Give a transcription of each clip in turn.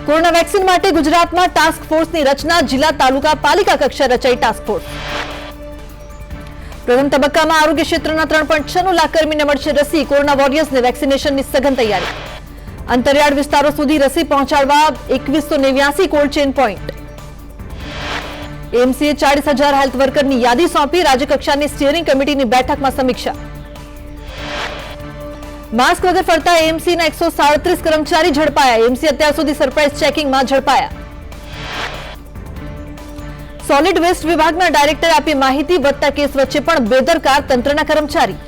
Corona vaccine માટે ગુજરાતમાં task ફોર્સની રચના, જિલ્લા તાલુકા પાલિકા કક્ષાએ રચાઈ ટાસ્ક ફોર્સ। પ્રથમ તબક્કામાં આરોગ્ય ક્ષેત્રના 3.96 લાખ કર્મીને મળશે રસી, કોરોના વોરિયર્સને વેક્સિનેશનની સઘન તૈયારી। અંતરિયાળ વિસ્તારો સુધી રસી પહોંચાડવા 2189 cold chain point. MCA 40,000 health વર્કરની યાદી સોંપી, રાજ્યકક્ષાની સ્ટીયરિંગ કમિટીની બેઠકમાં સમીક્ષા। માસ્ક વગર ફરતા એએમસીના 137 કર્મચારી ઝડપાયા, એએમસી અત્યાર સુધી સરપ્રાઇઝ ચેકિંગમાં ઝડપાયા। સોલિડ વેસ્ટ વિભાગના ડાયરેક્ટરે આપી માહિતી, વધતા કેસ વચ્ચે પણ બેદરકાર તંત્રના કર્મચારી।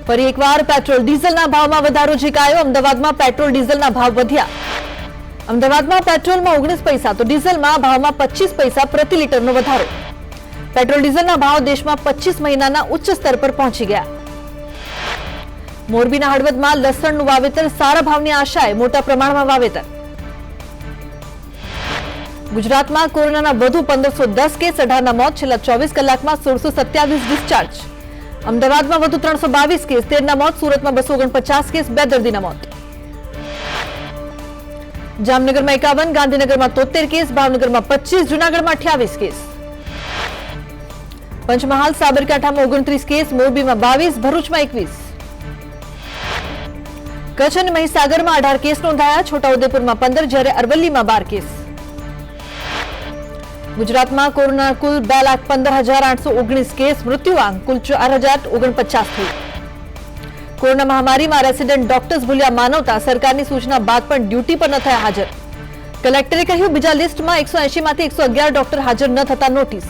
ફરી એકવાર પેટ્રોલ ડીઝલના ભાવમાં વધારો ઝીકાયો, અમદાવાદમાં પેટ્રોલ ડીઝલના ભાવ વધ્યા। અમદાવાદમાં પેટ્રોલમાં 19 પૈસા તો ડીઝલમાં ભાવમાં 25 પૈસા પ્રતિ લીટરનો વધારો। પેટ્રોલ ડીઝલના ભાવ દેશમાં 25 મહિનાના ઉચ્ચ સ્તર પર પહોંચી ગયા। મોરબીના હળવદમાં લસણનું વાવેતર, સારા ભાવની આશાએ મોટા પ્રમાણમાં વાવેતર। ગુજરાતમાં કોરોનાના વધુ 1510 કેસ, 18ના મોત, છેલ્લા 24 કલાકમાં 1627 ડિસ્ચાર્જ। અમદાવાદમાં વધુ 322 કેસ, 13ના મોત, સુરતમાં 249 કેસ, 2 દર્દીના મોત। જામનગરમાં 51, ગાંધીનગરમાં 73 કેસ, ભાવનગરમાં 25, જૂનાગઢમાં 28 કેસ। પંચમહાલ, સાબરકાંઠામાં 29 કેસ, મોરબીમાં 22, ભરૂચમાં 21। કચ્છ અને મહીસાગરમાં 18 કેસ નોંધાયા, છોટાઉદેપુરમાં 15, જ્યારે અરવલ્લીમાં 12 કેસ। ગુજરાતમાં કોરોના કુલ 2,15,819 કેસ, મૃત્યુઆંક કુલ 4,049 થયું। કોરોના મહામારીમાં રેસિડેન્ટ ડોક્ટર્સ ભૂલ્યા માનવતા, સરકારની સૂચના બાદ પણ ડ્યુટી પર ન થયા હાજર। કલેક્ટરે કહ્યું, બીજા લિસ્ટમાં 180 માંથી 111 ડોક્ટર હાજર ન થતા નોટિસ।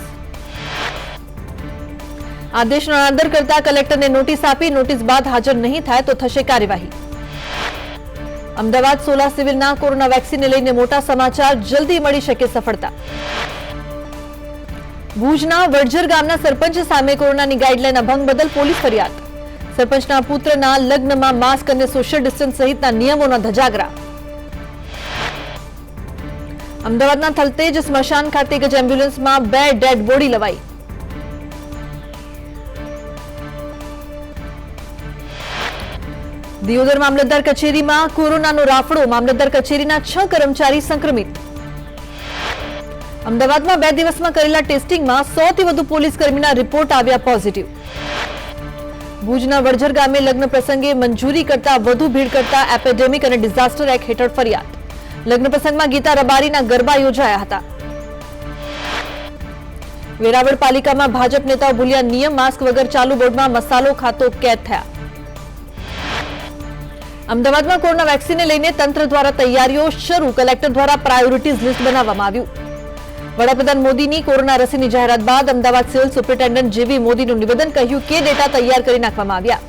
આદેશનો અનાદર કરતા કલેક્ટરને નોટિસ આપી, નોટિસ બાદ હાજર નહીં થાય તો થશે કાર્યવાહી। અમદાવાદ સોલા સિવિલના કોરોના વેક્સિનને લઈને મોટા સમાચાર, જલ્દી મળી શકે સફળતા। ભુજના વડજર ગામના સરપંચ સામે કોરોનાની ગાઈડલાઈનના ભંગ બદલ પોલીસ ફરિયાદ। સરપંચના પુત્રના લગ્નમાં માસ્ક અને સોશિયલ ડિસ્ટન્સ સહિતના નિયમોના ધજાગરા। અમદાવાદના થલતેજ સ્મશાન ખાતે એક જ એમ્બ્યુલન્સમાં 2 ડેડ બોડી લવાઈ। દિયોદર મામલતદાર કચેરીમાં કોરોનાનો રાફડો, મામલતદાર કચેરીના 6 કર્મચારી સંક્રમિત। અમદાવાદમાં 2 દિવસમાં કરેલા ટેસ્ટિંગમાં 100થી વધુ પોલીસ કર્મીના રિપોર્ટ આવ્યા પોઝિટિવ। ભુજના વડજર ગામે લગ્ન પ્રસંગે મંજૂરી કરતા વધુ ભીડ કરતા એપિડેમિક અને ડિઝાસ્ટર એક્ટ હેઠળ ફરિયાદ। લગ્ન પ્રસંગમાં ગીતા રબારીના ગરબા યોજાયા હતા। વેરાવળ પાલિકામાં ભાજપ નેતાઓ ભૂલ્યા નિયમ, માસ્ક વગર ચાલુ બોર્ડમાં મસાલો ખાતો કેદ થયા। અમદાવાદમાં કોરોના વેક્સિનને લઈને તંત્ર દ્વારા તૈયારીઓ શરૂ, કલેક્ટર દ્વારા પ્રાયોરિટીઝ લિસ્ટ બનાવવામાં આવ્યું। વડાપ્રધાન મોદીની કોરોના રસીની જાહેરાત બાદ અમદાવાદ સિવિલ સુપ્રિન્ટેન્ડન્ટ જેવી મોદીનું નિવેદન, કહ્યું કે ડેટા તૈયાર કરી નાખવામાં આવ્યા।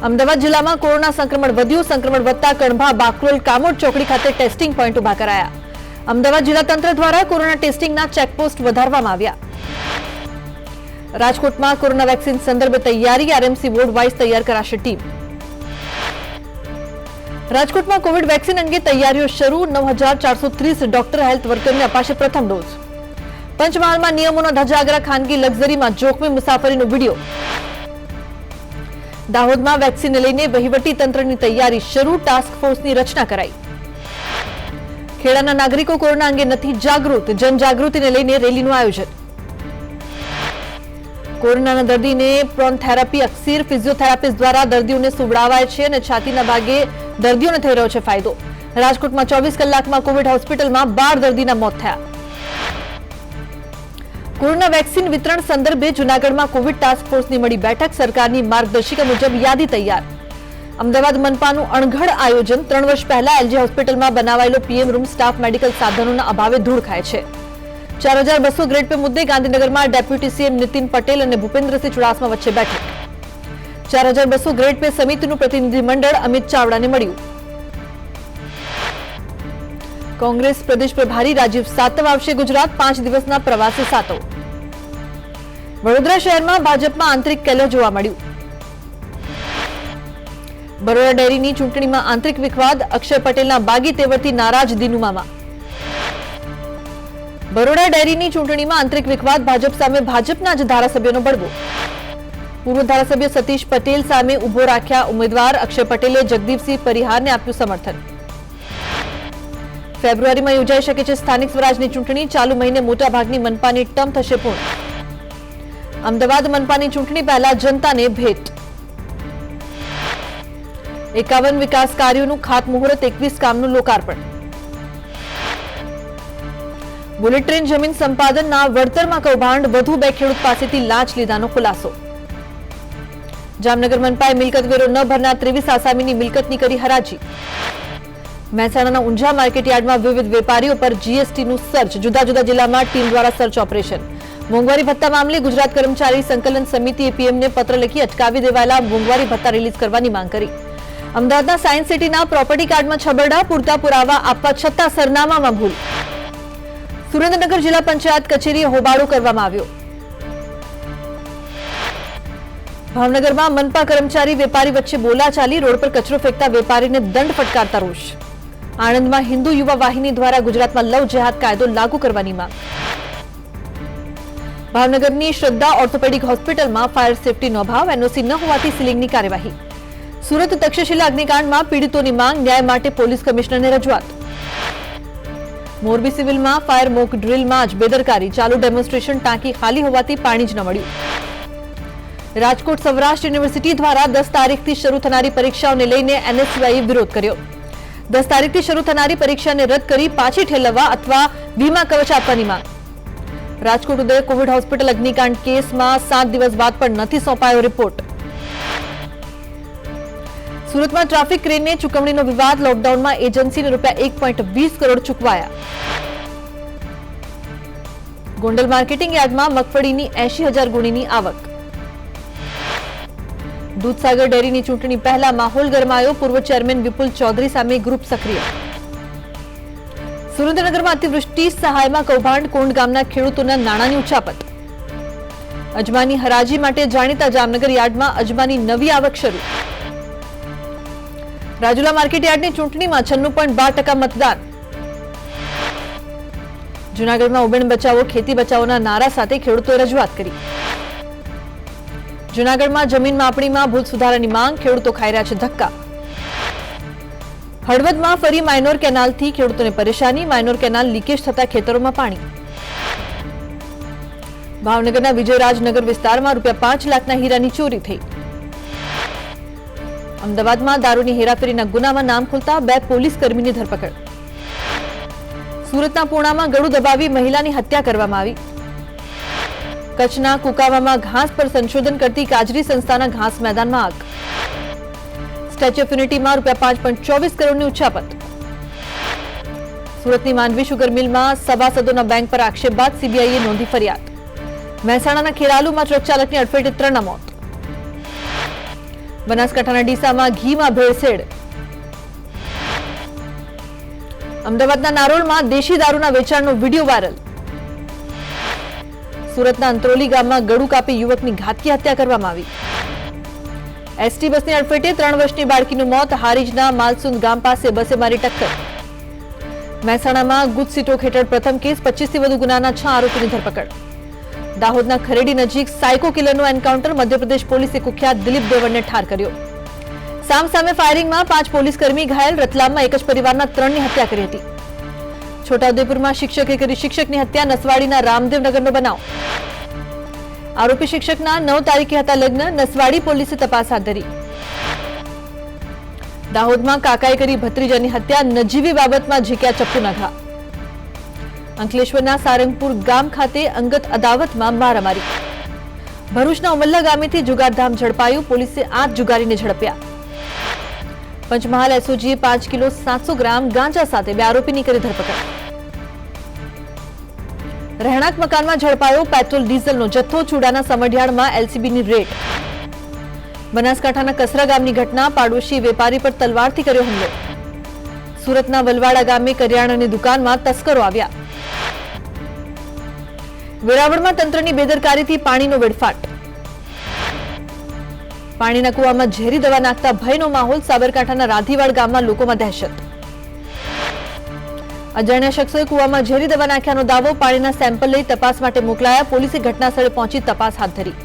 અમદાવાદ જિલ્લામાં કોરોના સંક્રમણ વધ્યું, સંક્રમણ વધતા કણભા, બાકરોલ, કામોડ ચોકડી ખાતે ટેસ્ટિંગ પોઈન્ટ ઉભા કરાયા। અમદાવાદ જિલ્લા તંત્ર દ્વારા કોરોના ટેસ્ટિંગના ચેકપોસ્ટ વધારવામાં આવ્યા। રાજકોટમાં કોરોના વેક્સિન સંદર્ભે તૈયારી, આરએમસી વોર્ડ વાઇઝ તૈયાર કરાશે ટીમ। રાજકોટમાં કોવિડ વેક્સિન અંગે તૈયારીઓ શરૂ, 9,430 ડોક્ટર હેલ્થ વર્કરને અપાશે પ્રથમ ડોઝ। પંચમહાલમાં નિયમોના ધજાગરા, ખાનગી લક્ઝરીમાં જોખમી મુસાફરીનો વિડીયો। દાહોદમાં વેક્સિનને લઈને વહીવટી તંત્રની તૈયારી શરૂ, ટાસ્ક ફોર્સની રચના કરાઈ। ખેડાના નાગરિકો કોરોના અંગે નથી જાગૃત, જનજાગૃતિને લઈને રેલીનું આયોજન। કોરોનાના દર્દીને પ્રોન થેરાપી, અક્સીર ફિઝિયોથેરાપિસ્ટ દ્વારા દર્દીઓને સુવડાવાય છે અને છાતીના ભાગે દર્દીઓને થઈ રહ્યો છે ફાયદો। રાજકોટમાં 24 કલાકમાં કોવિડ હોસ્પિટલમાં 12 દર્દીના મોત થયા। કોરોના વેક્સિન વિતરણ સંદર્ભે જૂનાગઢમાં કોવિડ ટાસ્ક ફોર્સની મળી બેઠક, સરકારની માર્ગદર્શિકા મુજબ યાદી તૈયાર। અમદાવાદ મનપાનું અણઘડ આયોજન, 3 વર્ષ પહેલા એલજી હોસ્પિટલમાં બનાવાયેલો પીએમ રૂમ સ્ટાફ મેડિકલ સાધનોના અભાવે ધૂળ ખાય છે। 4200 ગ્રેડ પે મુદ્દે ગાંધીનગરમાં ડેપ્યુટી સીએમ નીતિન પટેલ અને ભૂપેન્દ્રસિંહ ચુડાસમા વચ્ચે બેઠક। 4200 ગ્રેડ પે સમિતિનું પ્રતિનિધિમંડળ અમિત ચાવડાને મળ્યું। કોંગ્રેસ પ્રદેશ પ્રભારી રાજીવ સાતવ આવશે ગુજરાત, 5 દિવસના પ્રવાસે સાતવ। વડોદરા શહેરમાં ભાજપમાં આંતરિક કલહ જોવા મળ્યું। બરોડા ડેરીની ચૂંટણીમાં આંતરિક વિવાદ, અક્ષય પટેલના બાગી તેવરથી નારાજ દીનુ મામા। બરોડા ડેરીની ચૂંટણીમાં આંતરિક વિવાદ, ભાજપ સામે ભાજપના જ ધારાસભ્યોનો બળવો। પૂર્વ ધારાસભ્ય સતીશ પટેલ સામે ઉભો રાખ્યા ઉમેદવાર, અક્ષય પટેલે જગદીપસિંહ પરિહારને આપ્યું સમર્થન। ફેબ્રુઆરીમાં યોજાઈ શકે છે સ્થાનિક સ્વરાજની ચૂંટણી. ચાલુ મહિને મોટાભાગની મનપાની ટર્મ થશે પૂર્ણ. અમદાવાદ મનપાની ચૂંટણી પહેલા જનતાને ભેટ. 51 વિકાસ કાર્યોનું ખાતમુહૂર્ત, 21 કામનું લોકાર્પણ. બુલેટ ટ્રેન જમીન સંપાદનના વળતરમાં કૌભાંડ, વધુ 2 ખેડૂત પાસેથી લાંચ લીધાનો ખુલાસો. જામનગર મનપાએ મિલકત વેરો ન ભરનાર 23 આસામીની મિલકતની કરી હરાજી. મહેસાણાના ઊંઝા માર્કેટયાર્ડમાં વિવિધ વેપારીઓ પર જીએસટીનું સર્ચ, જુદા જુદા જિલ્લામાં ટીમ દ્વારા સર્ચ ઓપરેશન. મોંઘવારી ભત્તા મામલે ગુજરાત કર્મચારી સંકલન સમિતિએ પીએમને પત્ર લખી અટકાવી દેવાયેલા મોંઘવારી ભત્તા રિલીઝ કરવાની માંગ કરી. અમદાવાદના સાયન્સ સિટીના પ્રોપર્ટી કાર્ડમાં છબરડા, પૂરતા પુરાવા આપવા છતાં સરનામામાં ભૂલ. સુરેન્દ્રનગર જિલ્લા પંચાયત કચેરીએ હોબાળો કરવામાં આવ્યો. ભાવનગરમાં મનપા કર્મચારી વેપારી વચ્ચે બોલાચાલી, રોડ પર કચરો ફેંકતા વેપારીને દંડ ફટકારતા રોષ. આણંદમાં હિન્દુ યુવા વાહિની દ્વારા ગુજરાતમાં લવ જેહાદ કાયદો લાગુ કરવાની માંગ. ભાવનગરની શ્રદ્ધા ઓર્થોપેડિક હોસ્પિટલમાં ફાયર સેફટીનો અભાવ, એનઓસી ન હોવાથી સીલિંગની કાર્યવાહી. સુરત તક્ષશિલા અગ્નિકાંડમાં પીડિતોની માંગ, ન્યાય માટે પોલીસ કમિશનરને રજૂઆત. મોરબી સિવિલમાં ફાયર મોક ડ્રીલમાં જ બેદરકારી, ચાલુ ડેમોન્સ્ટ્રેશન ટાંકી ખાલી હોવાથી પાણી જ ન મળ્યું. રાજકોટ સૌરાષ્ટ્ર યુનિવર્સિટી દ્વારા 10 તારીખથી શરૂ થનારી પરીક્ષાઓને લઈને એનએસયુઆઈએ વિરોધ કર્યો. 10 તારીખથી શરૂ થનારી પરીક્ષાને રદ કરી પાછી ઠેલવવા અથવા વીમા કવચ આપવાની માંગ. રાજકોટ ઉદય કોવિડ હોસ્પિટલ અગ્નિકાંડ કેસમાં 7 દિવસ બાદ પણ નથી સોંપાયો રિપોર્ટ. સુરતમાં ટ્રાફિક ક્રેનને ચૂકવણીનો વિવાદ, લોકડાઉનમાં એજન્સીને ₹1.20 કરોડ ચૂકવાયા. ગોંડલ માર્કેટિંગ યાર્ડમાં મગફળીની 80,000 ગુણીની આવક. દૂધસાગર ડેરીની ચૂંટણી પહેલા માહોલ ગરમાયો, પૂર્વ ચેરમેન વિપુલ ચૌધરી સામે ગ્રુપ સક્રિય. સુરેન્દ્રનગરમાં અતિવૃષ્ટિ સહાયમાં કૌભાંડ, કોંડ ગામના ખેડૂતોના નાણાંની ઉચાપત. અજમાની હરાજી માટે જાણીતા જામનગર યાર્ડમાં અજમાની નવી આવક શરૂ. રાજુલા માર્કેટયાર્ડની ચૂંટણીમાં 96.12% મતદાન. જૂનાગઢમાં ઉબેણ બચાવો, ખેતી બચાવોના નારા સાથે ખેડૂતોએ રજૂઆત કરી. જૂનાગઢમાં જમીન માપણીમાં ભૂલ સુધારાની માંગ, ખેડૂતો ખાઈ રહ્યા છે ધક્કા. હળવદમાં ફરી માઇનોર કેનાલથી ખેડૂતોને પરેશાની, માઇનોર કેનાલ લીકેજ થતા ખેતરોમાં પાણી. ભાવનગરના વિજયરાજનગર વિસ્તારમાં ₹5 લાખના હીરાની ચોરી થઈ. અમદાવાદમાં દારૂની હેરાફેરીના ગુનામાં નામ ખુલતા 2 પોલીસ કર્મીની ધરપકડ. સુરતના પૂર્ણામાં ગળું દબાવી મહિલાની હત્યા કરવામાં આવી. કચ્છના કુકાવામાં ઘાસ પર સંશોધન કરતી કાજરી સંસ્થાના ઘાસ મેદાનમાં આગ. સ્ટેચ્યુ ઓફ યુનિટીમાં ₹5.24 કરોડની ઉચાપત. સુરતની માંડવી શુગર મિલમાં સભાસદોના બેંક પર આક્ષેપ બાદ સીબીઆઈએ નોંધી ફરિયાદ. મહેસાણાના ખેરાલુમાં ટ્રક ચાલકની અડફેટે 3ના મોત. બનાસકાંઠાના ડીસામાં ઘીમાં ભેળસેળ. અમદાવાદના નારોલમાં દેશી દારૂના વેચાણનો વિડીયો વાયરલ. સુરતના અંત્રોલી ગામમાં ગળું કાપી યુવકની ઘાતકી હત્યા કરવામાં આવી. એસટી બસની અડફેટે 3 વર્ષની બાળકીનું મોત. હારીજના માલસુંદ ગામ પાસે બસે મારી ટક્કર. મહેસાણામાં ગુજસીટોક હેઠળ પ્રથમ કેસ, 25થી વધુ ગુનાના 6 આરોપીની ધરપકડ. દાહોદના ખરેડી નજીક સાયકો કિલરનો એન્કાઉન્ટર, મધ્યપ્રદેશ પોલીસે કુખ્યાત દિલીપ દેવરને ઠાર કર્યો. સામસામે ફાયરિંગમાં 5 પોલીસ કર્મી ઘાયલ. રતલામમાં એક જ પરિવારના 3ની હત્યા કરી હતી. છોટાઉદેપુરમાં શિક્ષકે કરી શિક્ષકની હત્યા. નસવાડીના રામદેવનગરનો બનાવ. આરોપી શિક્ષકના 9 તારીખે હતા લગ્ન. નસવાડી પોલીસે તપાસ હાથ ધરી. દાહોદમાં કાકાએ કરી ભત્રીજાની હત્યા. નજીવી બાબતમાં ઝીક્યા ચપ્પુના ઘા. અંકલેશ્વરના સારંગપુર ગામ ખાતે અંગત અદાવતમાં મારામારી. ભરૂચના ઉમલ્લા ગામેથી જુગારધામ ઝડપાયું. પોલીસે 8 જુગારીને ઝડપ્યા. પંચમહાલ એસઓજીએ 5 કિલો 700 ગ્રામ ગાંજા સાથે 2 આરોપીની કરી ધરપકડ. રહેણાંક મકાનમાં ઝડપાયો પેટ્રોલ ડીઝલનો જથ્થો. ચૂડાના સમઢિયાળમાં એલસીબીની રેડ. બનાસકાંઠાના કસરા ગામની ઘટના. પાડોશી વેપારી પર તલવારથી કર્યો હુમલો. સુરતના વલવાડા ગામે કરિયાણાની દુકાનમાં તસ્કરો આવ્યા. વેરાવળમાં તંત્રની બેદરકારીથી પાણીનો વેડફાટ. પાણીના કુવામાં ઝેરી દવા નાખતા ભયનો માહોલ. સાબરકાંઠાના રાધીવાડ ગામમાં લોકોમાં દહેશત. અજાણ્યા શખ્સોએ કુવામાં ઝેરી દવા નાખ્યાનો દાવો. પાણીના સેમ્પલ લઈ તપાસ માટે મોકલાયા. પોલીસે ઘટનાસ્થળે પહોંચી તપાસ હાથ ધરી.